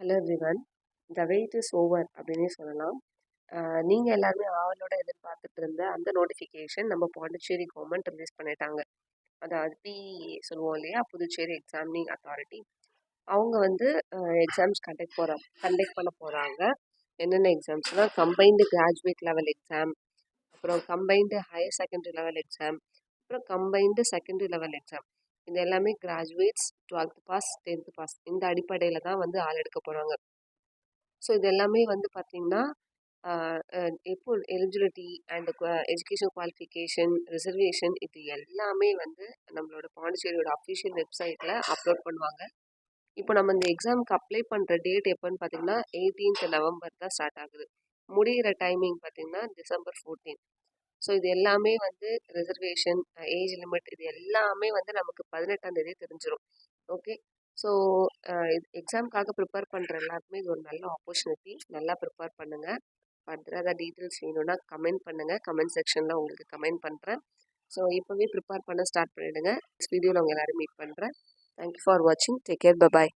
Hello everyone. The wait is over அப்படின்னே சொல்லலாம். நீங்கள் எல்லாருமே ஆவலோட எதிர்பார்த்துட்டு இருந்த அந்த நோட்டிஃபிகேஷன் நம்ம பாண்டிச்சேரி கவர்மெண்ட் ரிலீஸ் பண்ணிட்டாங்க. அதாவது சொல்லுவோம் இல்லையா, புதுச்சேரி எக்ஸாமினிங் அத்தாரிட்டி. அவங்க வந்து எக்ஸாம்ஸ் கண்டக்ட் பண்ண போகிறாங்க. என்னென்ன எக்ஸாம்ஸ்னால் கம்பைன்டு கிராஜுவேட் லெவல் எக்ஸாம், அப்புறம் combined higher secondary level exam, அப்புறம் கம்பைன்டு செகண்டரி லெவல் எக்ஸாம். இது எல்லாமே graduates 12th pass 10th pass இந்த அடிப்படையில் தான் வந்து ஆள் எடுக்க போகிறாங்க. ஸோ இது எல்லாமே வந்து பார்த்திங்கன்னா எப்போ eligibility and education qualification reservation இது எல்லாமே வந்து நம்மளோட பாண்டிச்சேரியோட அஃபிஷியல் வெப்சைட்டில் அப்லோட் பண்ணுவாங்க. இப்போ நம்ம இந்த எக்ஸாமுக்கு அப்ளை பண்ணுற டேட் எப்போன்னு பார்த்தீங்கன்னா 18th நவம்பர் தான் ஸ்டார்ட் ஆகுது. முடிகிற டைமிங் பார்த்திங்கன்னா December 14. ஸோ இது எல்லாமே வந்து ரிசர்வேஷன், ஏஜ் லிமிட் இது எல்லாமே வந்து நமக்கு 18ஆம் தேதி தெரிஞ்சிடும். ஓகே. ஸோ எக்ஸாமுக்காக ப்ரிப்பேர் பண்ணுற எல்லாருக்குமே இது ஒரு நல்ல ஆப்பர்ச்சுனிட்டி. நல்லா ப்ரிப்பேர் பண்ணுங்கள். ஃபர்தராக ஏதாவது டீட்டெயில்ஸ் வேணும்னா கமெண்ட் பண்ணுங்கள். கமெண்ட் செக்ஷனில் உங்களுக்கு கமெண்ட் பண்ணுறேன். ஸோ இப்போவே ப்ரிப்பேர் பண்ண ஸ்டார்ட் பண்ணிவிடுங்க. நெக்ஸ்ட் வீடியோவில் உங்கள் எல்லோரும் மீட் பண்ணுறேன். தேங்க்யூ ஃபார் வாட்சிங். Take care. பை.